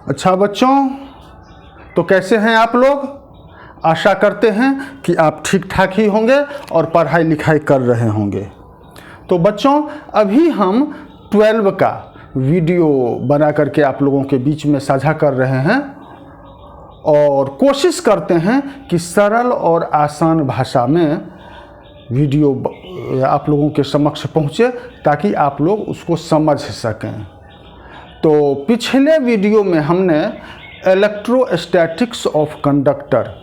अच्छा बच्चों, तो कैसे हैं आप लोग? आशा करते हैं कि आप ठीक ठाक ही होंगे और पढ़ाई लिखाई कर रहे होंगे। तो बच्चों, अभी हम 12 का वीडियो बना करके आप लोगों के बीच में साझा कर रहे हैं और कोशिश करते हैं कि सरल और आसान भाषा में वीडियो आप लोगों के समक्ष पहुंचे ताकि आप लोग उसको समझ सकें। तो पिछले वीडियो में हमने इलेक्ट्रोस्टैटिक्स ऑफ कंडक्टर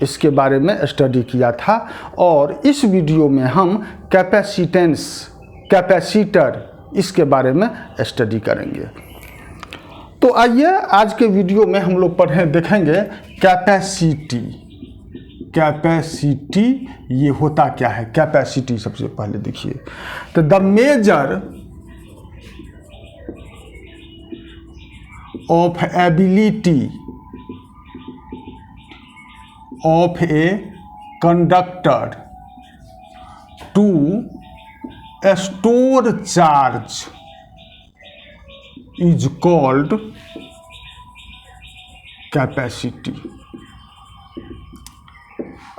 इसके बारे में स्टडी किया था और इस वीडियो में हम कैपेसिटर इसके बारे में स्टडी करेंगे। तो आइए आज के वीडियो में हम लोग देखेंगे कैपेसिटी ये होता क्या है। कैपेसिटी सबसे पहले देखिए, तो the measure of ability of a conductor to store charge is called capacity.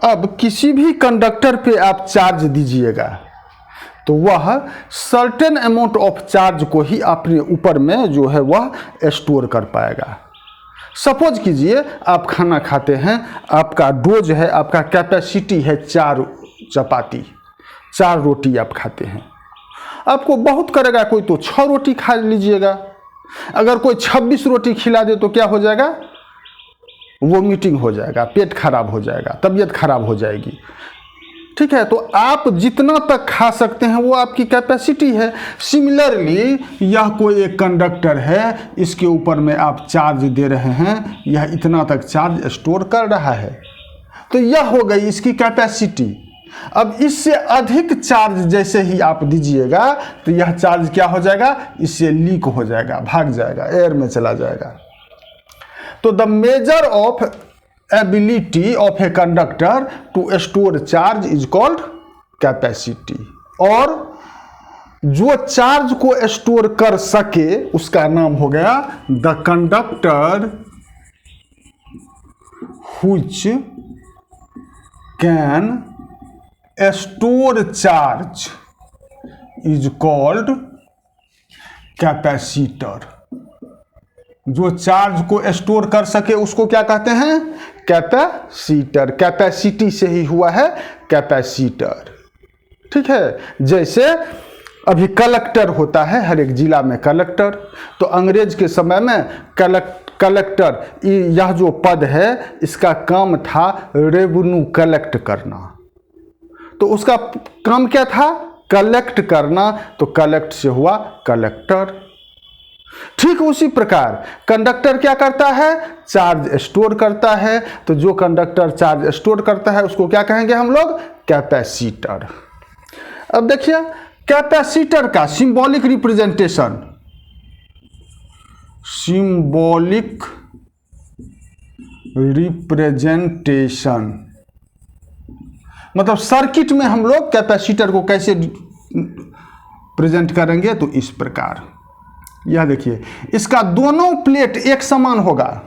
अब किसी भी कंडक्टर पे आप चार्ज दीजिएगा तो वह सर्टेन अमाउंट ऑफ चार्ज को ही अपने ऊपर में जो है वह स्टोर कर पाएगा। सपोज कीजिए आप खाना खाते हैं, आपका डोज है, आपका कैपेसिटी है 4 चपाती, 4 रोटी आप खाते हैं। आपको बहुत करेगा कोई तो 6 रोटी खा लीजिएगा। अगर कोई 26 रोटी खिला दे तो क्या हो जाएगा? वोमिटिंग हो जाएगा, पेट खराब हो जाएगा, तबीयत खराब हो जाएगी। ठीक है, तो आप जितना तक खा सकते हैं वो आपकी कैपेसिटी है। सिमिलरली यह कोई एक कंडक्टर है, इसके ऊपर में आप चार्ज दे रहे हैं, यह इतना तक चार्ज स्टोर कर रहा है, तो यह हो गई इसकी कैपेसिटी। अब इससे अधिक चार्ज जैसे ही आप दीजिएगा तो यह चार्ज क्या हो जाएगा? इससे लीक हो जाएगा, भाग जाएगा, एयर में चला जाएगा। तो the measure of ability of a conductor to store charge is called capacity. और जो चार्ज को स्टोर कर सके उसका नाम हो गया the conductor which can store charge is called capacitor. जो चार्ज को स्टोर कर सके उसको क्या कहते हैं? कैपेसिटर। कैपेसिटी से ही हुआ है कैपेसिटर। ठीक है, जैसे अभी कलेक्टर होता है, हर एक जिला में कलेक्टर। तो अंग्रेज के समय में कलेक्टर यह जो पद है इसका काम था रेवेन्यू कलेक्ट करना। तो उसका काम क्या था? कलेक्ट करना। तो कलेक्ट से हुआ कलेक्टर। ठीक उसी प्रकार कंडक्टर क्या करता है? चार्ज स्टोर करता है। तो जो कंडक्टर चार्ज स्टोर करता है उसको क्या कहेंगे हम लोग? कैपेसिटर। अब देखिए कैपेसिटर का सिंबॉलिक रिप्रेजेंटेशन, मतलब सर्किट में हम लोग कैपेसिटर को कैसे प्रेजेंट करेंगे? तो इस प्रकार, यह देखिए इसका दोनों प्लेट एक समान होगा।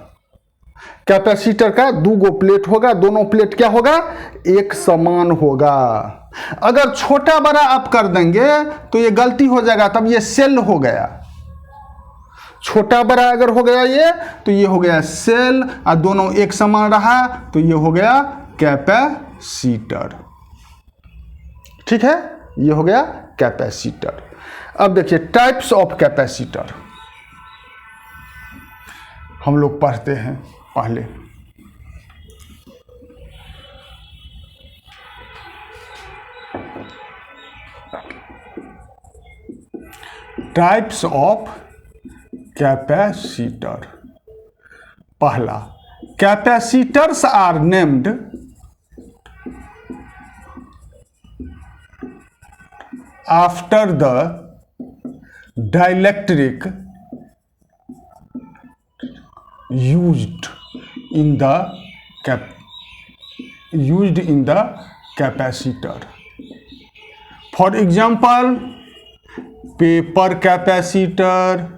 कैपेसिटर का 2 प्लेट होगा, दोनों प्लेट क्या होगा? एक समान होगा। अगर छोटा बड़ा आप कर देंगे तो ये गलती हो जाएगा, तब ये सेल हो गया। छोटा बड़ा अगर हो गया ये तो ये हो गया सेल, और दोनों एक समान रहा तो ये हो गया कैपेसिटर। ठीक है, ये हो गया कैपेसिटर। अब देखिए टाइप्स ऑफ कैपेसिटर हम लोग पढ़ते हैं पहले। Types of capacitor. पहला, capacitors are named after the dielectric used in the capacitor. For example, paper capacitor,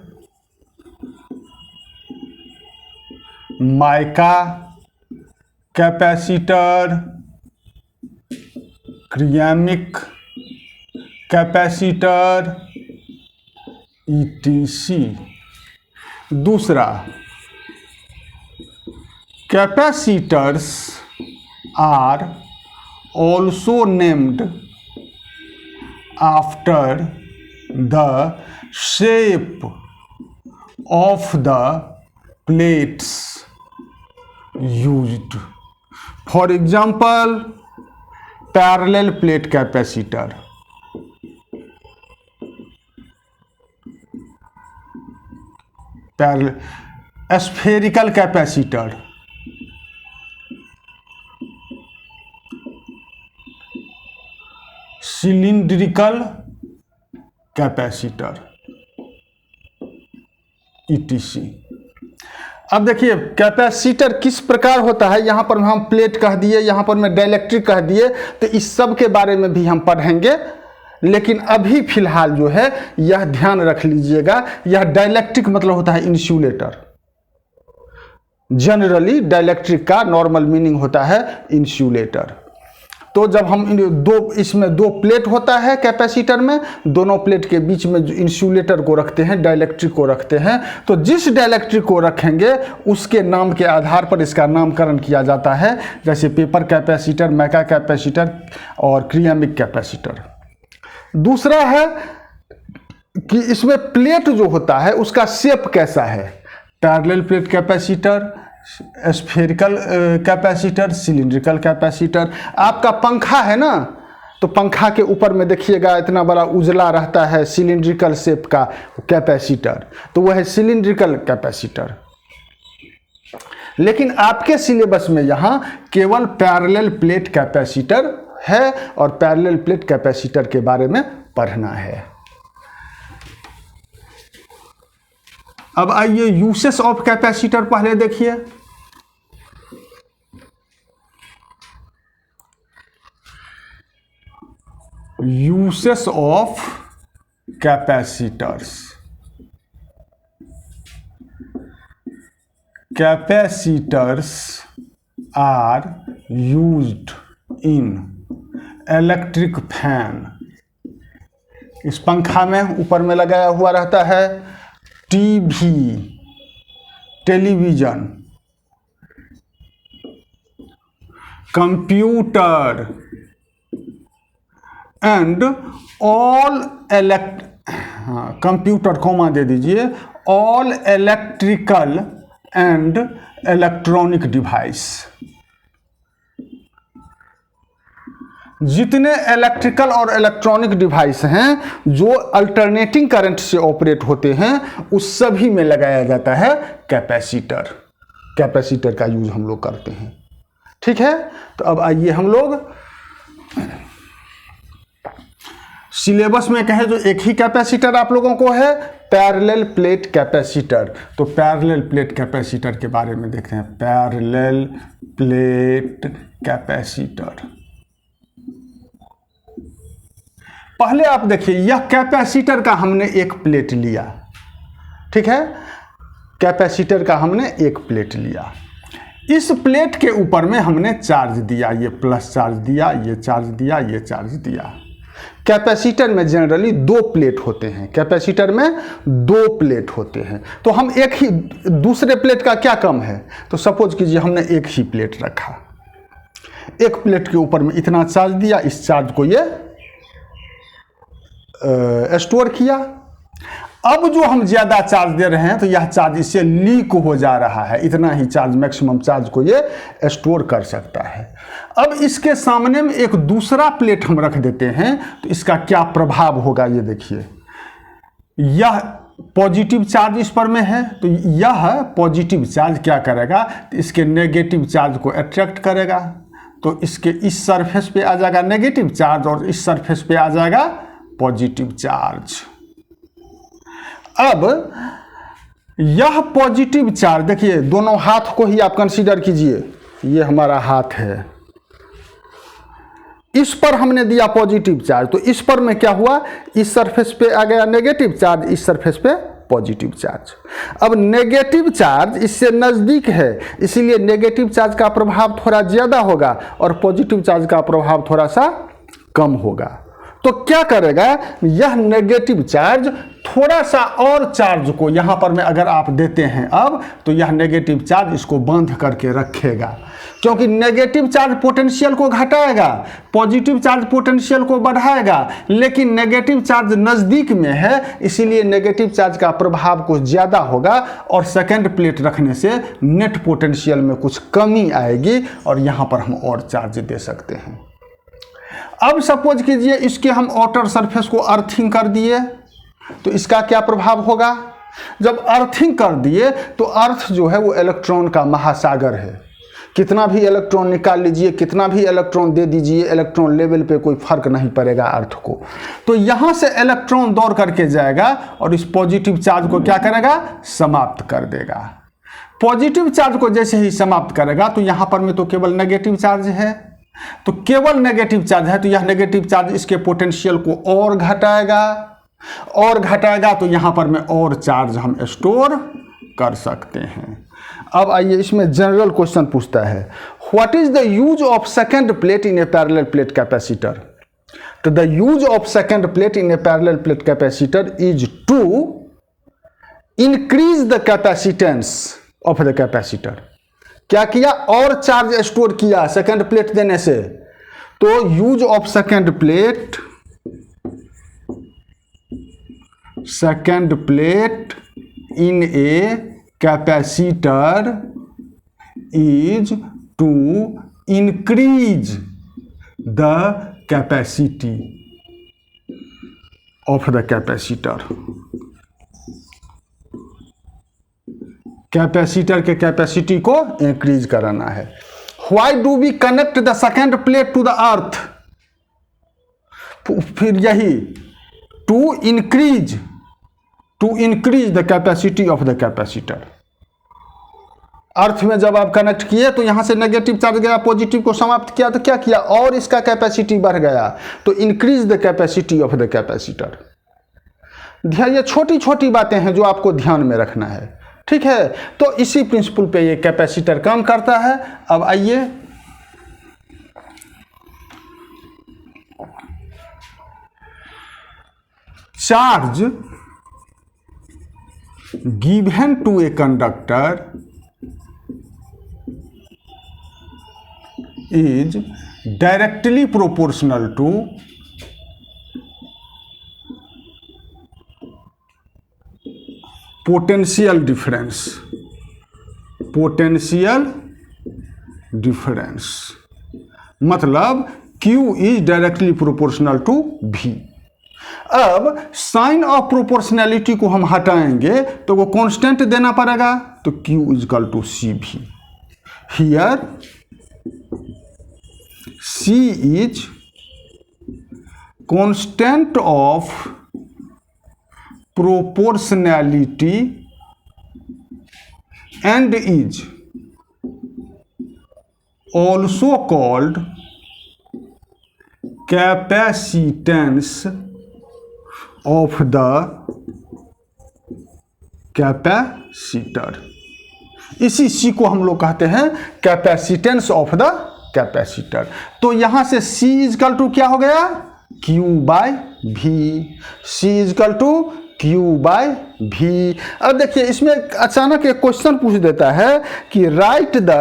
mica capacitor, ceramic capacitor, ETC। दूसरा, capacitors are also named after the shape of the plates used. For example, parallel plate capacitor, spherical capacitor, cylindrical capacitor, ETC। अब देखिए capacitor किस प्रकार होता है, यहाँ पर हम प्लेट कह दिए, यहाँ पर मैं डाइलेक्ट्रिक कह दिए, तो इस सब के बारे में भी हम पढ़ेंगे। लेकिन अभी फिलहाल जो है यह ध्यान रख लीजिएगा, यह डाइलेक्ट्रिक मतलब होता है इंसुलेटर। जनरली डाइलेक्ट्रिक का नॉर्मल मीनिंग होता है इंसुलेटर। तो जब हम इसमें दो प्लेट होता है कैपेसिटर में, दोनों प्लेट के बीच में जो इंसुलेटर को रखते हैं, डाइलेक्ट्रिक को रखते हैं, तो जिस डाइलेक्ट्रिक को रखेंगे उसके नाम के आधार पर इसका नामकरण किया जाता है, जैसे पेपर कैपेसिटर, मैका कैपेसिटर और क्रियामिक कैपेसिटर। दूसरा है कि इसमें प्लेट जो होता है उसका शेप कैसा है, parallel plate capacitor, spherical capacitor, cylindrical capacitor. आपका पंखा है ना, तो पंखा के ऊपर में देखिएगा इतना बड़ा उजला रहता है सिलिंड्रिकल शेप का कैपेसिटर, तो वह है सिलिंड्रिकल कैपेसिटर। लेकिन आपके सिलेबस में यहाँ केवल पैरेलल प्लेट कैपेसिटर है और पैरेलल प्लेट कैपेसिटर के बारे में पढ़ना है। अब आइए यूसेस ऑफ कैपेसिटर पहले देखिए। Uses of capacitors. Capacitors are used in electric fan. इस पंखा में ऊपर में लगाया हुआ रहता है TV, television, computer and all computer comma दे दीजिए, all electrical and electronic device. जितने इलेक्ट्रिकल और इलेक्ट्रॉनिक डिवाइस हैं जो अल्टरनेटिंग करंट से ऑपरेट होते हैं, उस सभी में लगाया जाता है कैपेसिटर। कैपेसिटर का यूज हम लोग करते हैं, ठीक है। तो अब आइए हम लोग सिलेबस में कहें जो एक ही कैपेसिटर आप लोगों को है, पैरेलल प्लेट कैपेसिटर। तो पैरेलल प्लेट कैपेसिटर के बारे में देखते हैं। पैरेलल प्लेट कैपेसिटर, पहले आप देखिए यह कैपेसिटर का हमने एक प्लेट लिया, ठीक है। कैपेसिटर का हमने एक प्लेट लिया, इस प्लेट के ऊपर में हमने चार्ज दिया, ये प्लस चार्ज दिया, ये चार्ज दिया, ये चार्ज दिया। कैपेसिटर में जनरली दो प्लेट होते हैं, कैपेसिटर में दो प्लेट होते हैं। तो हम एक ही, दूसरे प्लेट का क्या कम है, तो सपोज कीजिए हमने एक ही प्लेट रखा, एक प्लेट के ऊपर में इतना चार्ज दिया, इस चार्ज को ये स्टोर किया। अब जो हम ज़्यादा चार्ज दे रहे हैं तो यह चार्ज इससे लीक हो जा रहा है, इतना ही चार्ज, मैक्सिमम चार्ज को ये स्टोर कर सकता है। अब इसके सामने में एक दूसरा प्लेट हम रख देते हैं, तो इसका क्या प्रभाव होगा ये देखिए। यह पॉजिटिव चार्ज इस पर में है, तो यह पॉजिटिव चार्ज क्या करेगा, तो इसके नेगेटिव चार्ज को अट्रैक्ट करेगा, तो इसके इस सरफेस पे आ जाएगा नेगेटिव चार्ज और इस सरफेस पे आ जाएगा पॉजिटिव चार्ज। अब यह पॉजिटिव चार्ज देखिए, दोनों हाथ को ही आप कंसीडर कीजिए, ये हमारा हाथ है, इस पर हमने दिया पॉजिटिव चार्ज, तो इस पर में क्या हुआ, इस सरफेस पे आ गया नेगेटिव चार्ज, इस सरफेस पे पॉजिटिव चार्ज। अब नेगेटिव चार्ज इससे नज़दीक है, इसीलिए नेगेटिव चार्ज का प्रभाव थोड़ा ज़्यादा होगा और पॉजिटिव चार्ज का प्रभाव थोड़ा सा कम होगा। तो क्या करेगा, यह नेगेटिव चार्ज थोड़ा सा और चार्ज को यहाँ पर में अगर आप देते हैं अब, तो यह नेगेटिव चार्ज इसको बांध करके रखेगा, क्योंकि नेगेटिव चार्ज पोटेंशियल को घटाएगा, पॉजिटिव चार्ज पोटेंशियल को बढ़ाएगा, लेकिन नेगेटिव चार्ज नज़दीक में है, इसीलिए नेगेटिव चार्ज का प्रभाव कुछ ज़्यादा होगा और सेकेंड प्लेट रखने से नेट पोटेंशियल में कुछ कमी आएगी और यहाँ पर हम और चार्ज दे सकते हैं। अब सपोज कीजिए इसके हम आउटर सरफेस को अर्थिंग कर दिए, तो इसका क्या प्रभाव होगा। जब अर्थिंग कर दिए तो अर्थ जो है वो इलेक्ट्रॉन का महासागर है, कितना भी इलेक्ट्रॉन निकाल लीजिए, कितना भी इलेक्ट्रॉन दे दीजिए, इलेक्ट्रॉन लेवल पे कोई फर्क नहीं पड़ेगा अर्थ को। तो यहाँ से इलेक्ट्रॉन दौड़ करके जाएगा और इस पॉजिटिव चार्ज को क्या करेगा, समाप्त कर देगा। पॉजिटिव चार्ज को जैसे ही समाप्त करेगा तो यहाँ पर में तो केवल नेगेटिव चार्ज है, तो केवल नेगेटिव चार्ज है, तो यह नेगेटिव चार्ज इसके पोटेंशियल को और घटाएगा, तो यहाँ पर में और चार्ज हम स्टोर कर सकते हैं। अब आइए इसमें जनरल क्वेश्चन पूछता है, what is the use of second plate in a parallel plate capacitor. तो the use of second plate in a parallel plate capacitor is to increase the capacitance of the capacitor. क्या किया, और charge store किया second plate देने से। तो use of second plate in a capacitor is to increase the capacity of the capacitor. Capacitor के capacity को increase कराना है। Why do we connect the second plate to the earth. फिर यही to increase the capacity of the capacitor. Earth में जब आप connect किए तो यहां से नेगेटिव चार्ज गया, पॉजिटिव को समाप्त किया, तो क्या किया, और इसका कैपेसिटी बढ़ गया, तो increase the capacity of the capacitor. ये छोटी छोटी बातें हैं जो आपको ध्यान में रखना है, ठीक है। तो इसी प्रिंसिपल पे ये कैपेसिटर काम करता है। अब आइए charge given to a conductor is directly proportional to potential difference मतलब Q is directly proportional to V। अब साइन ऑफ प्रोपोर्शनैलिटी को हम हटाएंगे तो वो कांस्टेंट देना पड़ेगा, तो Q is equal to CV। Here C is constant of proportionality and is also called capacitance of the capacitor। इसी C को हम लोग कहते हैं कैपेसिटेंस ऑफ द कैपेसिटर। तो यहां से C इजकल टू क्या हो गया, Q by V। C is equal to Q by V। अब देखिए इसमें अचानक एक क्वेश्चन पूछ देता है कि right the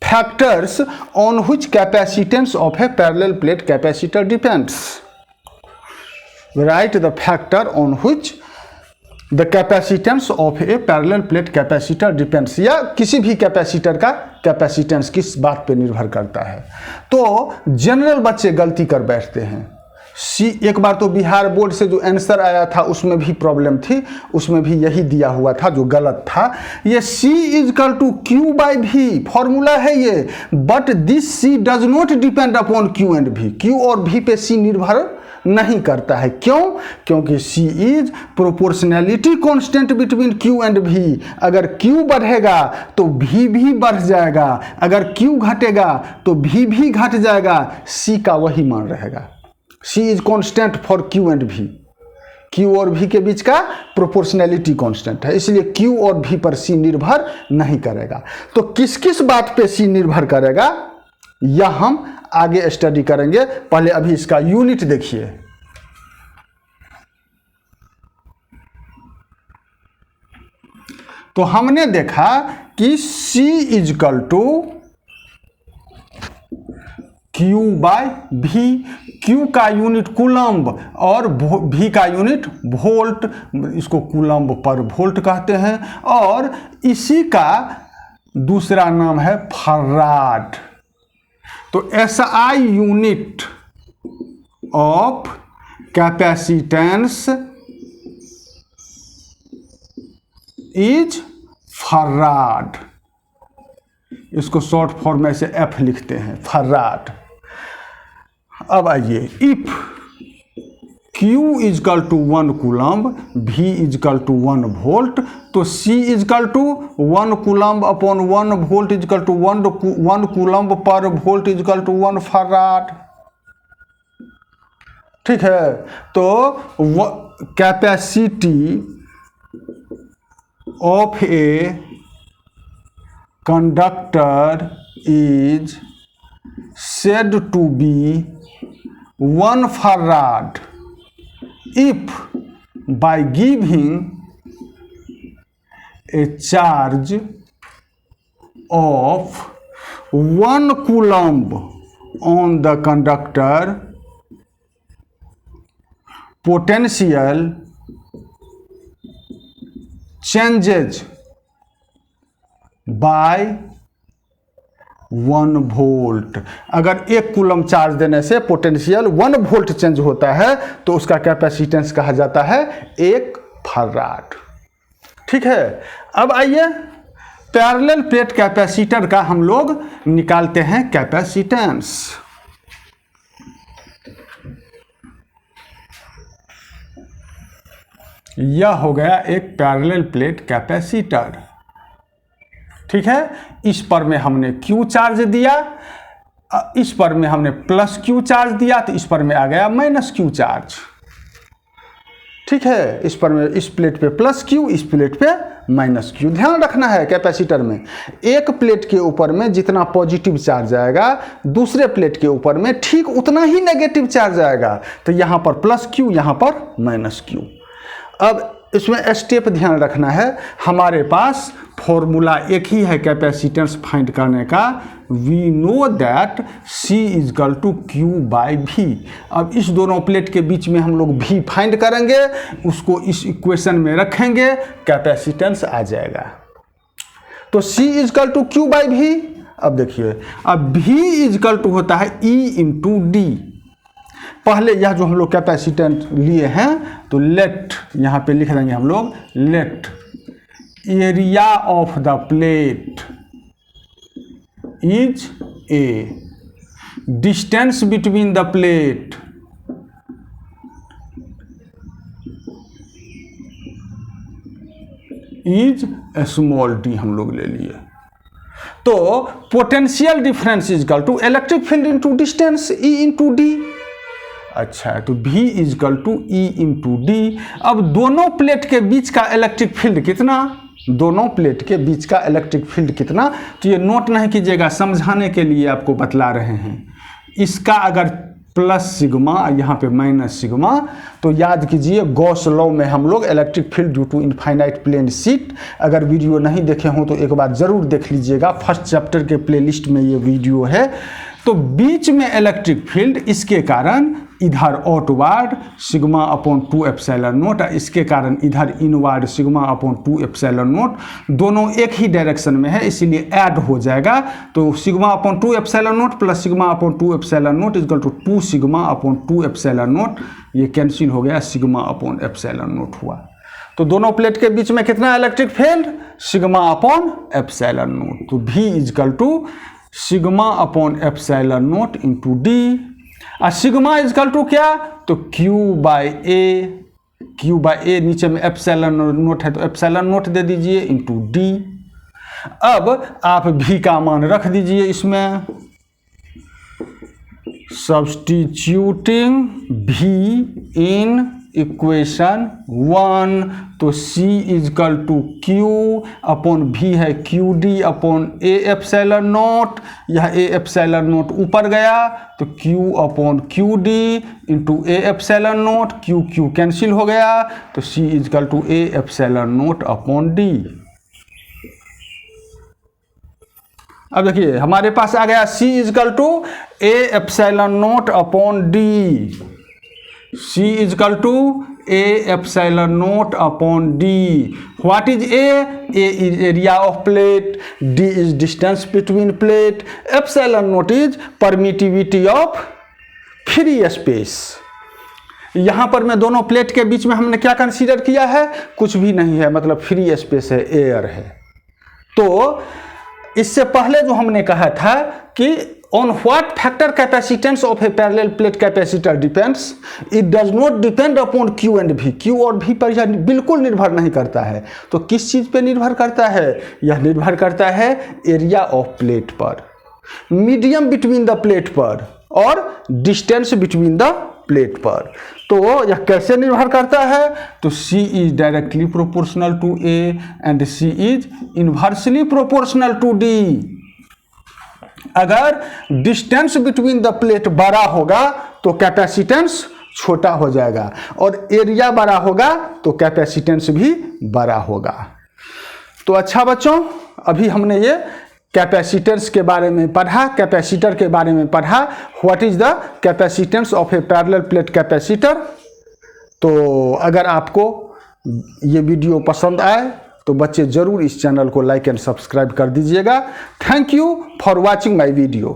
factors on which capacitance of A parallel plate capacitor depends. Right the factor on which the capacitance of A parallel plate capacitor depends, या किसी भी कैपेसिटर का कैपेसिटेंस किस बात पे निर्भर करता है। तो जनरल बच्चे गलती कर बैठते हैं। सी एक बार तो बिहार बोर्ड से जो आंसर आया था उसमें भी प्रॉब्लम थी, उसमें भी यही दिया हुआ था जो गलत था। ये C is equal to Q by V formula है ये, but this C does not depend upon Q and V। Q और V पे C निर्भर नहीं करता है। क्यों? क्योंकि C is proportionality constant between Q and V। अगर Q बढ़ेगा तो V भी बढ़ जाएगा, अगर Q घटेगा तो V भी घट जाएगा, C का वही मान रहेगा। C is constant for Q and V। Q और V के बीच का प्रोपोर्शनैलिटी कांस्टेंट है, इसलिए Q और V पर C निर्भर नहीं करेगा। तो किस किस बात पे C निर्भर करेगा यह हम आगे स्टडी करेंगे। पहले अभी इसका यूनिट देखिए। तो हमने देखा कि C is equal to Q by V। Q का यूनिट कूलम्ब और V का यूनिट वोल्ट, इसको कूलम्ब पर वोल्ट कहते हैं, और इसी का दूसरा नाम है फराड। तो SI unit of capacitance is farad, इसको शॉर्ट फॉर्म में से F लिखते हैं, फराड। अब आइए, if Q is equal to 1 coulomb, V equal to 1 volt, तो C is equal to 1 coulomb upon 1 volt equal to 1 coulomb पर वोल्ट इजकल टू 1 फराड। ठीक है, तो capacity of a conductor is said to be 1 farad if by giving a charge of 1 coulomb on the conductor, potential changes by 1 volt. अगर 1 coulomb charge देने से potential 1 volt change होता है तो उसका कैपेसिटेंस कहा जाता है 1 फराड। ठीक है, अब आइए पैरेलल प्लेट कैपेसिटर का हम लोग निकालते हैं कैपेसिटेंस। यह हो गया एक पैरेलल प्लेट कैपेसिटर। ठीक है, इस पर में हमने Q चार्ज दिया, इस पर में हमने प्लस Q चार्ज दिया, तो इस पर में आ गया माइनस Q चार्ज। ठीक है, इस पर में, इस प्लेट पे प्लस Q, इस प्लेट पे माइनस Q। ध्यान रखना है कैपेसिटर में एक प्लेट के ऊपर में जितना पॉजिटिव चार्ज आएगा दूसरे प्लेट के ऊपर में ठीक उतना ही नेगेटिव चार्ज आएगा। तो यहाँ पर प्लस Q, यहाँ पर माइनस Q। अब इसमें स्टेप ध्यान रखना है, हमारे पास फॉर्मूला एक ही है कैपेसिटेंस फाइंड करने का। We know that C is equal to Q by V। अब इस दोनों प्लेट के बीच में हम लोग V फाइंड करेंगे, उसको इस इक्वेशन में रखेंगे, कैपेसिटेंस आ जाएगा। तो C is equal to Q by V। अब देखिए, अब V इजकल टू होता है E इंटू D। पहले यह जो हम लोग कैपेसिटेंट लिए हैं तो लेट, यहाँ पे लिख देंगे हम लोग, let area of the plate is A, distance between the plate is small d हम लोग ले लिए। तो potential difference equal to electric field into distance E into D. अच्छा, तो V equal to E into D. अब दोनों plate के बीच का इलेक्ट्रिक फील्ड कितना, दोनों प्लेट के बीच का इलेक्ट्रिक फील्ड कितना, तो ये नोट नहीं कीजिएगा, समझाने के लिए आपको बतला रहे हैं। इसका अगर प्लस सिग्मा, यहाँ पे माइनस सिग्मा, तो याद कीजिए गॉस लॉ में हम लोग electric field due to infinite plane sheet, अगर वीडियो नहीं देखे हों तो एक बार ज़रूर देख लीजिएगा, फर्स्ट चैप्टर के प्लेलिस्ट में ये वीडियो है। तो बीच में इलेक्ट्रिक फील्ड, इसके कारण इधर outward sigma upon 2 epsilon note, इसके कारण इधर inward sigma upon 2 epsilon note, दोनों एक ही डायरेक्शन में है इसलिए ऐड हो जाएगा। तो sigma upon 2 epsilon naught plus sigma upon 2 epsilon naught equal to 2 sigma upon 2 epsilon naught, ये कैंसिल हो गया, सिग्मा अपॉन एप्सिलॉन नोट हुआ। तो दोनों प्लेट के बीच में कितना electric field, sigma upon epsilon naught. तो V equal to sigma upon epsilon naught into d, और सिग्मा इजकल टू क्या, तो Q by A, Q by A नीचे में एप्सिलॉन नोट है तो एप्सिलॉन नोट दे दीजिए इंटू डी। अब आप V का मान रख दीजिए इसमें, सब्स्टिट्यूटिंग V इन इक्वेशन 1, तो C is equal to Q upon V है QD upon A epsilon naught, यह A एप्सिलॉन नॉट ऊपर गया तो Q upon QD into A epsilon naught, Q cancel हो गया तो C is equal to A epsilon naught upon D। अब देखिए हमारे पास आ गया C is equal to A epsilon naught upon D, C is equal to A epsilon naught upon D। What is A? A is area of plate, D is distance between plate, epsilon not is permittivity of free space. यहाँ पर मैं दोनों plate के बीच में हमने क्या consider किया है? कुछ भी नहीं है, मतलब फ्री स्पेस है, एयर है। तो इससे पहले जो हमने कहा था कि on what factor capacitance of A parallel plate capacitor depends, it does not depend upon Q and V। Q और V पर यह बिल्कुल निर्भर नहीं करता है। तो किस चीज़ पे निर्भर करता है? यह निर्भर करता है एरिया ऑफ प्लेट पर, मीडियम बिटवीन द प्लेट पर और डिस्टेंस बिटवीन द प्लेट पर। तो यह कैसे निर्भर करता है? तो C is directly proportional to A and C is inversely proportional to D। अगर डिस्टेंस बिटवीन द प्लेट बड़ा होगा तो कैपेसिटेंस छोटा हो जाएगा, और एरिया बड़ा होगा तो कैपेसिटेंस भी बड़ा होगा। तो अच्छा बच्चों, अभी हमने ये कैपेसिटेंस के बारे में पढ़ा, कैपेसिटर के बारे में पढ़ा, what is the capacitance of A parallel plate capacitor. तो अगर आपको ये वीडियो पसंद आए तो बच्चे ज़रूर इस चैनल को लाइक एंड सब्सक्राइब कर दीजिएगा। Thank you for watching my video.